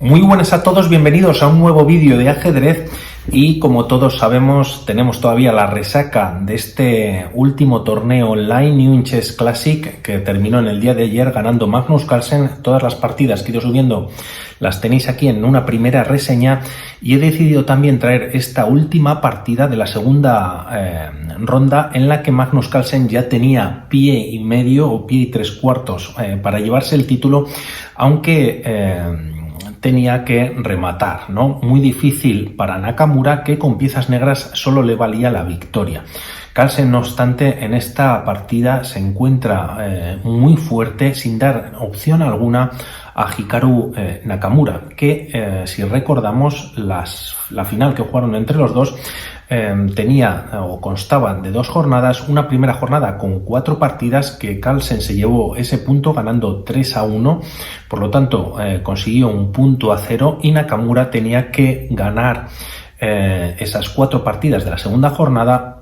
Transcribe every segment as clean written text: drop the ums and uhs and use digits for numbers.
Muy buenas a todos, bienvenidos a un nuevo vídeo de ajedrez y como todos sabemos tenemos todavía la resaca de este último torneo online New Chess Classic que terminó en el día de ayer ganando Magnus Carlsen. Todas las partidas que he ido subiendo las tenéis aquí en una primera reseña y he decidido también traer esta última partida de la segunda ronda en la que Magnus Carlsen ya tenía pie y medio o pie y tres cuartos para llevarse el título, aunque tenía que rematar, ¿no? Muy difícil para Nakamura, que con piezas negras solo le valía la victoria. Carlsen, no obstante, en esta partida se encuentra muy fuerte, sin dar opción alguna a Hikaru Nakamura, que si recordamos la final que jugaron entre los dos tenía o constaba de dos jornadas. Una primera jornada con 4 partidas que Carlsen se llevó ese punto ganando 3-1, por lo tanto consiguió un punto a 0 y Nakamura tenía que ganar esas 4 partidas de la segunda jornada.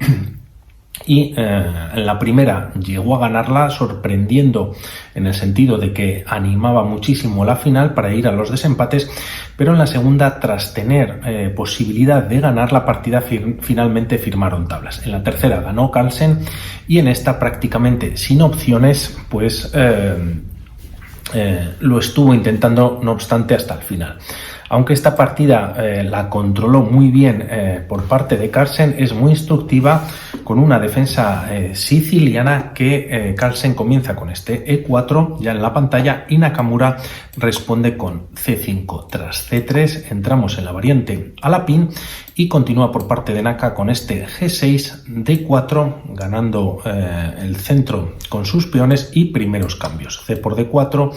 Y en la primera llegó a ganarla sorprendiendo en el sentido de que animaba muchísimo la final para ir a los desempates, pero en la segunda, tras tener posibilidad de ganar la partida, finalmente firmaron tablas. En la tercera ganó Carlsen y en esta prácticamente sin opciones pues lo estuvo intentando no obstante hasta el final. Aunque esta partida la controló muy bien por parte de Carlsen, es muy instructiva con una defensa siciliana que Carlsen comienza con este E4 ya en la pantalla y Nakamura responde con C5. Tras C3 entramos en la variante Alapín y continúa por parte de Naka con este G6, D4, ganando el centro con sus peones y primeros cambios. C por D4,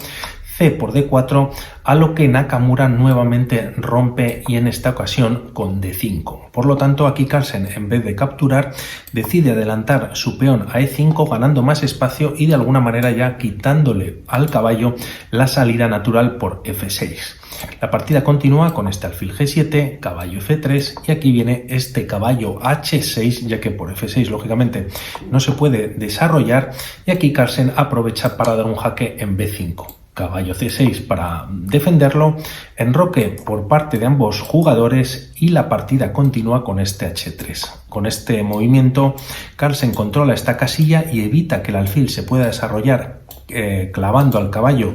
C por D4, a lo que Nakamura nuevamente rompe y en esta ocasión con D5. Por lo tanto, aquí Carlsen, en vez de capturar, decide adelantar su peón a E5 ganando más espacio y de alguna manera ya quitándole al caballo la salida natural por F6. La partida continúa con este alfil G7, caballo F3 y aquí viene este caballo H6, ya que por F6 lógicamente no se puede desarrollar, y aquí Carlsen aprovecha para dar un jaque en B5. Caballo C6 para defenderlo, enroque por parte de ambos jugadores y la partida continúa con este H3. Con este movimiento Carlsen controla esta casilla y evita que el alfil se pueda desarrollar clavando al caballo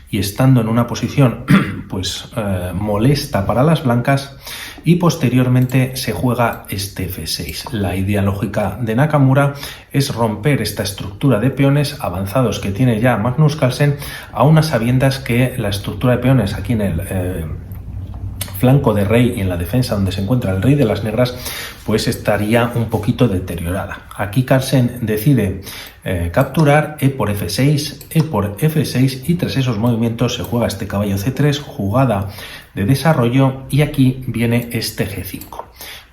y estando en una posición pues molesta para las blancas, y posteriormente se juega este F6. La idea lógica de Nakamura es romper esta estructura de peones avanzados que tiene ya Magnus Carlsen, a unas sabiendas que la estructura de peones aquí en el flanco de rey y en la defensa donde se encuentra el rey de las negras pues estaría un poquito deteriorada. Aquí Carlsen decide capturar, E por F6, E por F6 y tras esos movimientos se juega este caballo C3, jugada de desarrollo, y aquí viene este G5.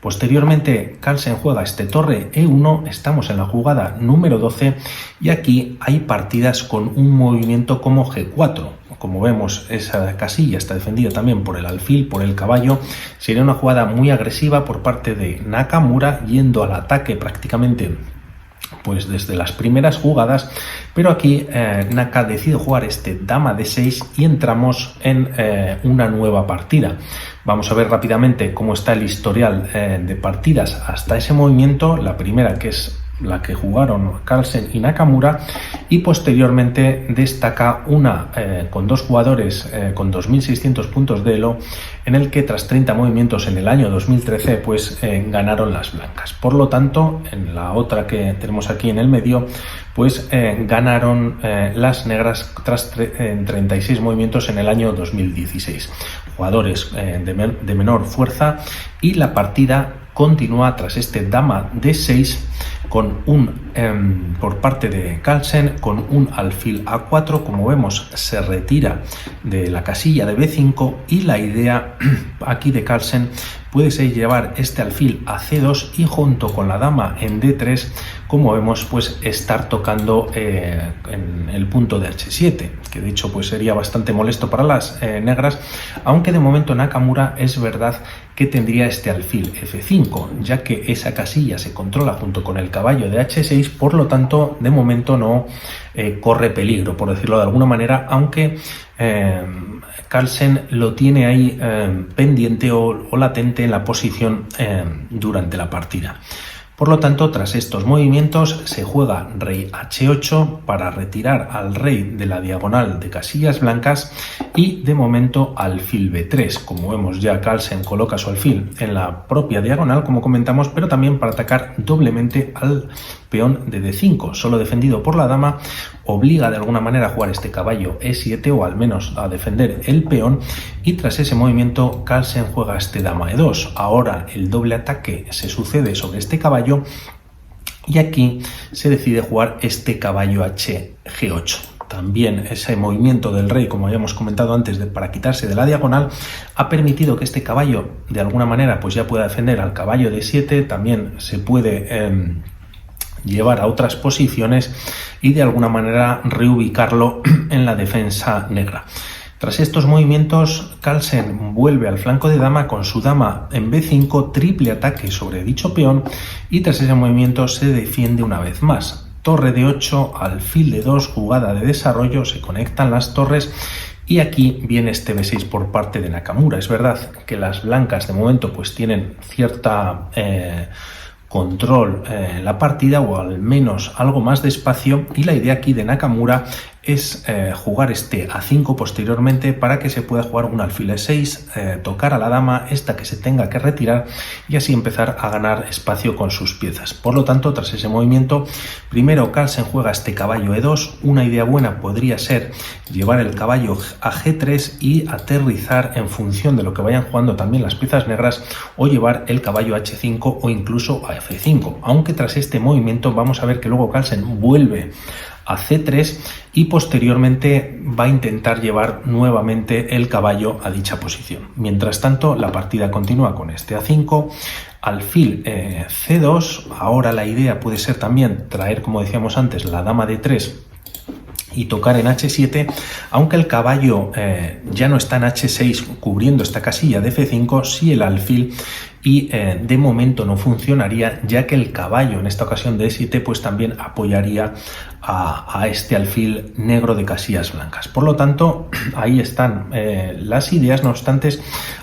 Posteriormente Carlsen juega este torre E1, estamos en la jugada número 12 y aquí hay partidas con un movimiento como G4. Como vemos, esa casilla está defendida también por el alfil, por el caballo. Sería una jugada muy agresiva por parte de Nakamura, yendo al ataque prácticamente pues desde las primeras jugadas, pero aquí Naka decide jugar este dama D6 y entramos en una nueva partida. Vamos a ver rápidamente cómo está el historial de partidas hasta ese movimiento. La primera, que es la que jugaron Carlsen y Nakamura, y posteriormente destaca una con dos jugadores con 2.600 puntos de elo, en el que tras 30 movimientos en el año 2013 pues ganaron las blancas. Por lo tanto, en la otra que tenemos aquí en el medio pues ganaron las negras tras 36 movimientos en el año 2016. Jugadores de menor fuerza, y la partida continúa tras este dama D6 con un por parte de Carlsen con un alfil A4. Como vemos, se retira de la casilla de B5 y la idea aquí de Carlsen puede ser llevar este alfil a C2 y junto con la dama en D3, como vemos, pues estar tocando en el punto de H7, que de hecho pues sería bastante molesto para las negras, aunque de momento Nakamura es verdad que tendría este alfil F5, ya que esa casilla se controla junto con el caballo de H6, por lo tanto de momento no corre peligro, por decirlo de alguna manera, aunque Carlsen lo tiene ahí pendiente o latente en la posición durante la partida. Por lo tanto, tras estos movimientos se juega rey h8 para retirar al rey de la diagonal de casillas blancas y de momento alfil b3. Como vemos, ya Carlsen coloca su alfil en la propia diagonal, como comentamos, pero también para atacar doblemente al peón de d5, solo defendido por la dama, obliga de alguna manera a jugar este caballo e7 o al menos a defender el peón, y tras ese movimiento Carlsen juega este dama e2. Ahora el doble ataque se sucede sobre este caballo y aquí se decide jugar este caballo h g8. También ese movimiento del rey, como habíamos comentado antes, para quitarse de la diagonal, ha permitido que este caballo de alguna manera pues ya pueda defender al caballo de 7, también se puede llevar a otras posiciones y de alguna manera reubicarlo en la defensa negra. Tras estos movimientos, Carlsen vuelve al flanco de dama con su dama en b5, triple ataque sobre dicho peón, y tras ese movimiento se defiende una vez más. Torre de 8, alfil de 2, jugada de desarrollo, se conectan las torres y aquí viene este b6 por parte de Nakamura. Es verdad que las blancas de momento pues tienen cierta control en la partida, o al menos algo más de espacio, y la idea aquí de Nakamura es jugar este a5 posteriormente para que se pueda jugar un alfil e6, tocar a la dama, esta que se tenga que retirar, y así empezar a ganar espacio con sus piezas. Por lo tanto, tras ese movimiento, primero Carlsen juega este caballo e2. Una idea buena podría ser llevar el caballo a g3 y aterrizar en función de lo que vayan jugando también las piezas negras, o llevar el caballo a h5 o incluso a f5, aunque tras este movimiento vamos a ver que luego Carlsen vuelve a c3 y posteriormente va a intentar llevar nuevamente el caballo a dicha posición. Mientras tanto, la partida continúa con este a5, alfil c2. Ahora la idea puede ser también traer, como decíamos antes, la dama de 3 y tocar en h7, aunque el caballo ya no está en h6 cubriendo esta casilla de f5, sí el alfil, y de momento no funcionaría, ya que el caballo en esta ocasión de e7 pues también apoyaría a este alfil negro de casillas blancas. Por lo tanto, ahí están las ideas. No obstante,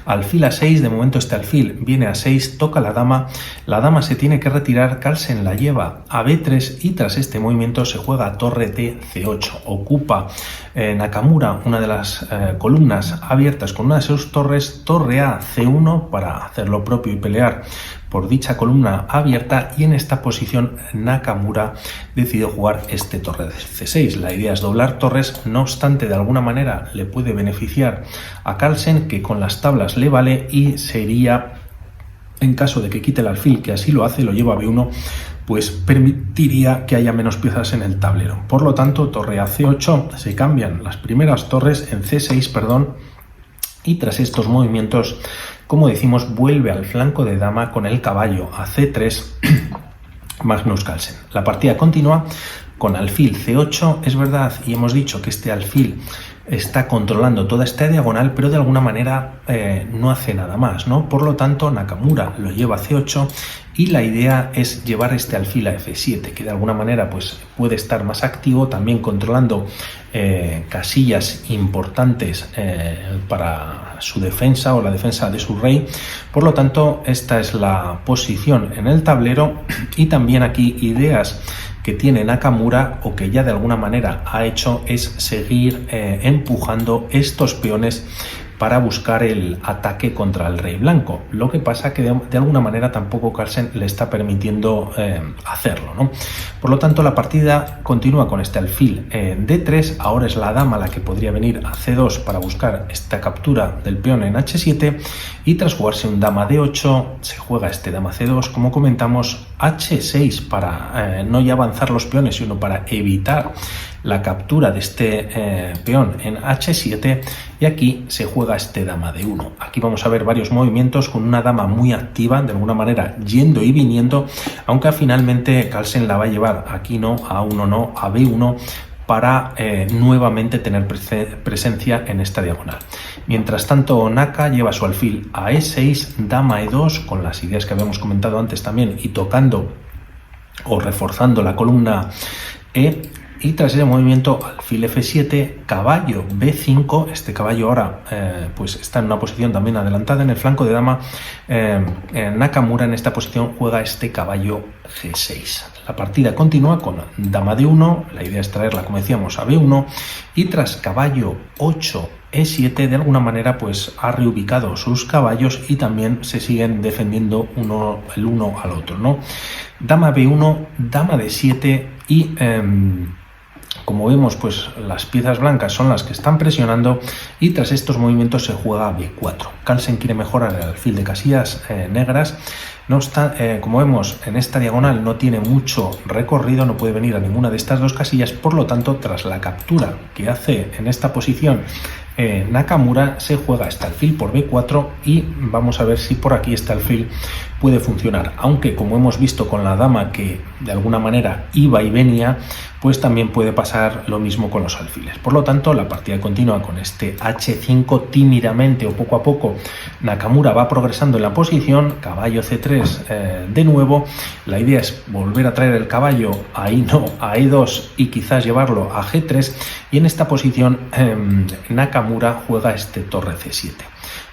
alfil a 6, de momento este alfil viene a 6, toca la dama se tiene que retirar, Carlsen la lleva a b3 y tras este movimiento se juega torre de c8. Ocupa Nakamura una de las columnas abiertas con una de sus torres, torre a c1 para hacer lo propio y pelear por dicha columna abierta, y en esta posición Nakamura decidió jugar este torre de c6. La idea es doblar torres, no obstante de alguna manera le puede beneficiar a Carlsen, que con las tablas le vale, y sería, en caso de que quite el alfil, que así lo hace, lo lleva a b1, pues permitiría que haya menos piezas en el tablero. Por lo tanto, torre a c8, se cambian las primeras torres en c6, perdón, y tras estos movimientos, como decimos, vuelve al flanco de dama con el caballo a c3 Magnus Carlsen. La partida continúa con alfil c8. Es verdad, y hemos dicho que este alfil está controlando toda esta diagonal, pero de alguna manera no hace nada más, ¿no? Por lo tanto, Nakamura lo lleva a c8 y la idea es llevar este alfil a f7, que de alguna manera pues puede estar más activo, también controlando casillas importantes para su defensa o la defensa de su rey. Por lo tanto, esta es la posición en el tablero, y también aquí ideas que tiene Nakamura, o que ya de alguna manera ha hecho, es seguir empujando estos peones para buscar el ataque contra el rey blanco. Lo que pasa que de alguna manera tampoco Carlsen le está permitiendo hacerlo, ¿no? Por lo tanto, la partida continúa con este alfil d3. Ahora es la dama la que podría venir a c2 para buscar esta captura del peón en h7, y tras jugarse un dama d8 se juega este dama c2, como comentamos, h6 para no ya avanzar los peones, sino para evitar la captura de este peón en h7, y aquí se juega este dama de 1. Aquí vamos a ver varios movimientos con una dama muy activa, de alguna manera yendo y viniendo, aunque finalmente Carlsen la va a llevar aquí no, a 1 no, a b1, para nuevamente tener presencia en esta diagonal. Mientras tanto, Naka lleva su alfil a e6, dama e2, con las ideas que habíamos comentado antes también, y tocando o reforzando la columna e. y tras ese movimiento alfil F7, caballo B5, este caballo ahora pues está en una posición también adelantada en el flanco de dama, Nakamura en esta posición juega este caballo G6. La partida continúa con dama D1, la idea es traerla, como decíamos, a B1, y tras caballo 8 E7 de alguna manera pues ha reubicado sus caballos y también se siguen defendiendo el uno al otro, ¿no? Dama B1, dama D7 y como vemos pues las piezas blancas son las que están presionando y tras estos movimientos se juega B4. Carlsen quiere mejorar el alfil de casillas negras. No obstante, como vemos en esta diagonal no tiene mucho recorrido, no puede venir a ninguna de estas dos casillas, por lo tanto tras la captura que hace en esta posición Nakamura se juega este alfil por B4 y vamos a ver si por aquí este alfil puede funcionar, aunque como hemos visto con la dama que de alguna manera iba y venía, pues también puede pasar lo mismo con los alfiles. Por lo tanto, la partida continúa con este H5 tímidamente o poco a poco. Nakamura va progresando en la posición, caballo C3 de nuevo. La idea es volver a traer el caballo a E2 y quizás llevarlo a G3 y en esta posición Nakamura juega este torre C7.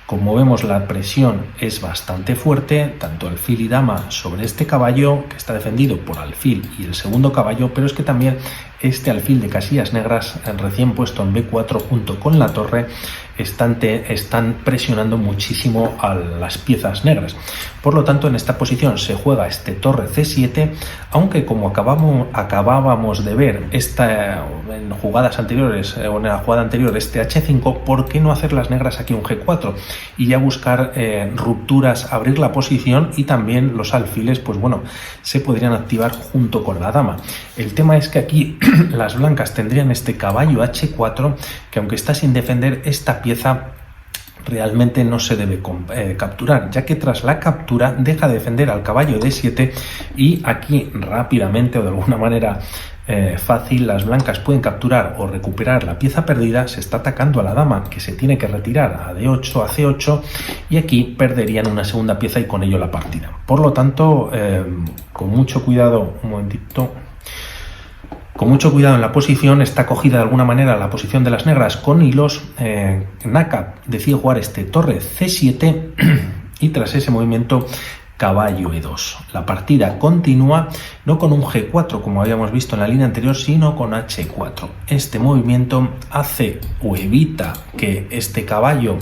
Como vemos, la presión es bastante fuerte, tanto alfil y dama sobre este caballo, que está defendido por alfil y el segundo caballo, pero es que también este alfil de casillas negras recién puesto en B4 junto con la torre están presionando muchísimo a las piezas negras. Por lo tanto, en esta posición se juega este torre C7, aunque como acabábamos de ver en jugadas anteriores o en la jugada anterior este H5, ¿por qué no hacer las negras aquí un G4 y ya buscar rupturas, abrir la posición y también los alfiles, pues bueno, se podrían activar junto con la dama? El tema es que aquí las blancas tendrían este caballo H4 que aunque está sin defender, esta pieza realmente no se debe capturar, ya que tras la captura deja de defender al caballo D7 y aquí rápidamente o de alguna manera fácil las blancas pueden capturar o recuperar la pieza perdida. Se está atacando a la dama que se tiene que retirar a D8, a C8 y aquí perderían una segunda pieza y con ello la partida. Por lo tanto, con mucho cuidado, un momentito. Con mucho cuidado en la posición, está cogida de alguna manera la posición de las negras con hilos. Naka decide jugar este torre C7 y tras ese movimiento caballo E2. La partida continúa no con un G4 como habíamos visto en la línea anterior, sino con H4. Este movimiento hace o evita que este caballo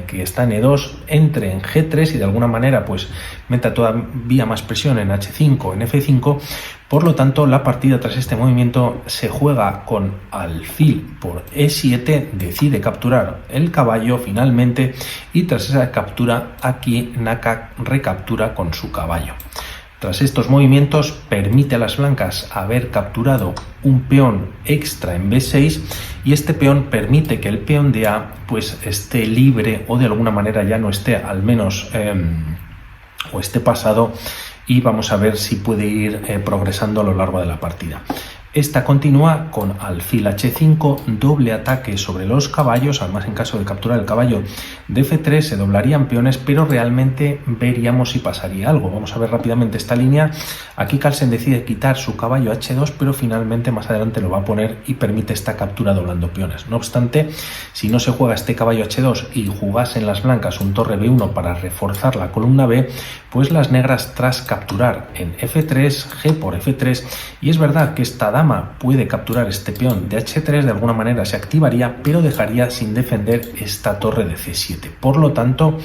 que está en E2 entre en G3 y de alguna manera pues meta todavía más presión en H5, en F5. Por lo tanto, la partida tras este movimiento se juega con alfil por E7, decide capturar el caballo finalmente y tras esa captura aquí Naka recaptura con su caballo. Tras estos movimientos permite a las blancas haber capturado un peón extra en B6 y este peón permite que el peón de A pues esté libre o de alguna manera ya no esté al menos o esté pasado y vamos a ver si puede ir progresando a lo largo de la partida. Esta continúa con alfil H5, doble ataque sobre los caballos, además en caso de capturar el caballo de F3 se doblarían peones, pero realmente veríamos si pasaría algo. Vamos a ver rápidamente esta línea. Aquí Carlsen decide quitar su caballo H2, pero finalmente más adelante lo va a poner y permite esta captura doblando peones. No obstante, si no se juega este caballo H2 y jugasen las blancas un torre B1 para reforzar la columna B, pues las negras tras capturar en F3, G por F3, y es verdad que esta dama puede capturar este peón de H3, de alguna manera se activaría, pero dejaría sin defender esta torre de C7. Por lo tanto,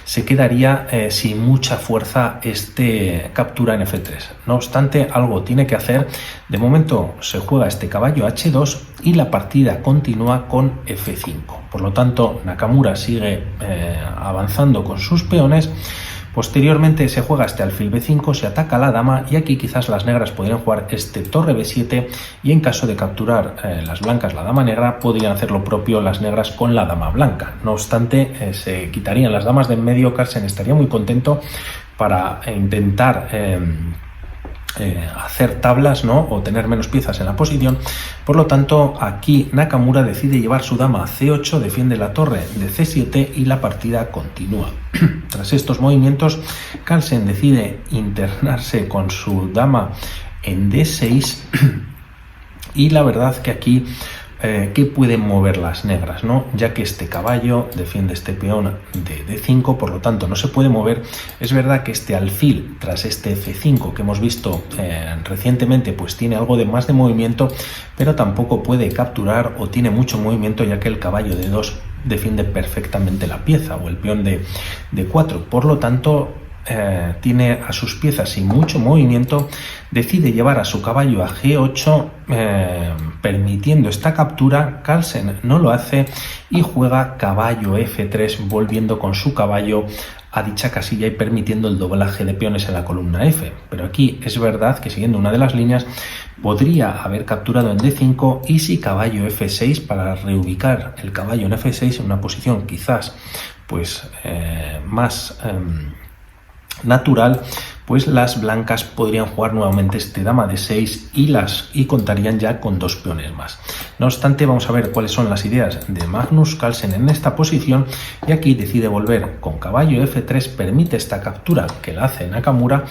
se quedaría sin mucha fuerza este captura en F3. No obstante, algo tiene que hacer. De momento se juega este caballo H2 y la partida continúa con F5. Por lo tanto, Nakamura sigue avanzando con sus peones. Posteriormente se juega este alfil B5, se ataca a la dama y aquí quizás las negras podrían jugar este torre B7 y en caso de capturar las blancas la dama negra podrían hacer lo propio las negras con la dama blanca. No obstante, se quitarían las damas de en medio. Carlsen estaría muy contento para intentar hacer tablas, ¿no? O tener menos piezas en la posición. Por lo tanto, aquí Nakamura decide llevar su dama a C8, defiende la torre de C7 y la partida continúa. Tras estos movimientos, Carlsen decide internarse con su dama en D6 Y la verdad que aquí ¿qué pueden mover las negras, ¿no? Ya que este caballo defiende este peón de D5, por lo tanto no se puede mover. Es verdad que este alfil, tras este F5 que hemos visto recientemente, pues tiene algo de más de movimiento, pero tampoco puede capturar o tiene mucho movimiento, ya que el caballo de 2 defiende perfectamente la pieza, o el peón de 4. Por lo tanto, tiene a sus piezas sin mucho movimiento, decide llevar a su caballo a G8, permitiendo esta captura. Carlsen no lo hace y juega caballo F3, volviendo con su caballo a dicha casilla y permitiendo el doblaje de peones en la columna F. Pero aquí es verdad que, siguiendo una de las líneas, podría haber capturado en D5 y si caballo F6 para reubicar el caballo en F6 en una posición quizás pues más natural, pues las blancas podrían jugar nuevamente este dama de 6 y contarían ya con 2 peones más. No obstante, vamos a ver cuáles son las ideas de Magnus Carlsen en esta posición, y aquí decide volver con caballo F3, permite esta captura que la hace Nakamura,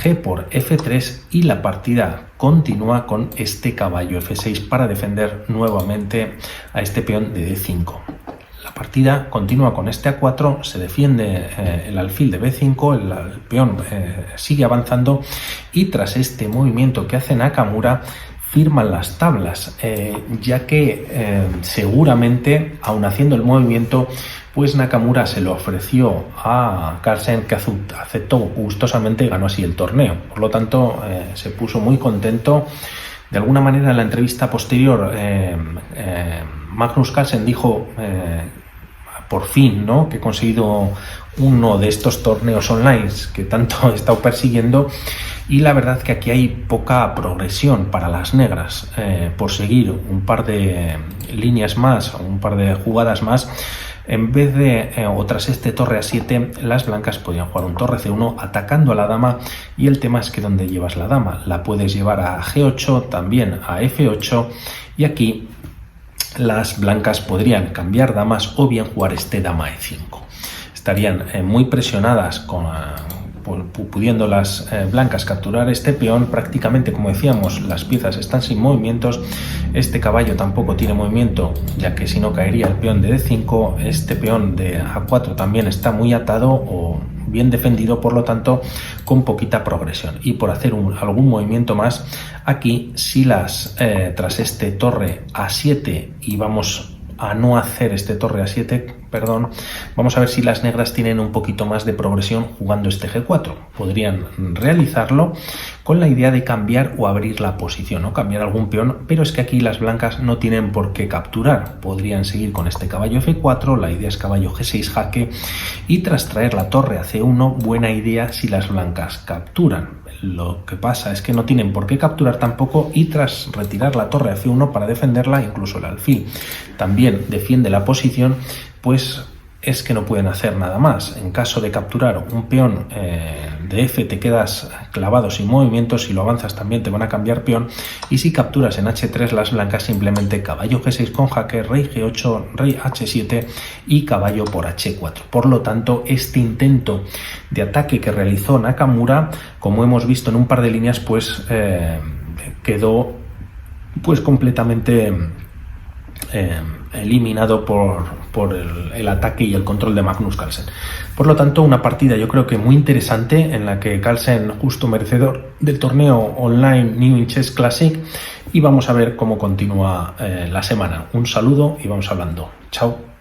G por F3, y la partida continúa con este caballo F6 para defender nuevamente a este peón de D5. La partida continúa con este A4, se defiende el alfil de B5, el peón sigue avanzando, y tras este movimiento que hace Nakamura firman las tablas, ya que seguramente, aun haciendo el movimiento, pues Nakamura se lo ofreció a Carlsen, que aceptó gustosamente y ganó así el torneo. Por lo tanto, se puso muy contento. De alguna manera, en la entrevista posterior, Magnus Carlsen dijo por fin, ¿no?, que he conseguido uno de estos torneos online que tanto he estado persiguiendo, y la verdad que aquí hay poca progresión para las negras. Por seguir un par de líneas más o un par de jugadas más, en vez de o tras este torre A7, las blancas podrían jugar un torre C1 atacando a la dama, y el tema es que ¿dónde llevas la dama? La puedes llevar a G8, también a F8, y aquí las blancas podrían cambiar damas o bien jugar este dama E5. Estarían muy presionadas pudiendo las blancas capturar este peón. Prácticamente, como decíamos, las piezas están sin movimientos. Este caballo tampoco tiene movimiento, ya que si no caería el peón de D5. Este peón de A4 también está muy atado o bien defendido, por lo tanto con poquita progresión. Y por hacer algún movimiento más aquí, si tras este torre A7, y vamos a no hacer este torre A7, perdón, vamos a ver si las negras tienen un poquito más de progresión jugando este G4. Podrían realizarlo con la idea de cambiar o abrir la posición, o cambiar algún peón, pero es que aquí las blancas no tienen por qué capturar. Podrían seguir con este caballo F4, la idea es caballo G6 jaque, y tras traer la torre a C1, buena idea si las blancas capturan. Lo que pasa es que no tienen por qué capturar tampoco, y tras retirar la torre a F1 para defenderla, incluso el alfil también defiende la posición, pues es que no pueden hacer nada más. En caso de capturar un peón de F, te quedas clavado sin movimiento. Si lo avanzas también te van a cambiar peón, y si capturas en H3, las blancas simplemente caballo G6 con jaque, rey G8, rey H7 y caballo por H4. Por lo tanto, este intento de ataque que realizó Nakamura, como hemos visto en un par de líneas, pues quedó pues completamente eliminado por el ataque y el control de Magnus Carlsen. Por lo tanto, una partida yo creo que muy interesante, en la que Carlsen, justo merecedor del torneo online New in Chess Classic, y vamos a ver cómo continúa la semana. Un saludo y vamos hablando. Chao.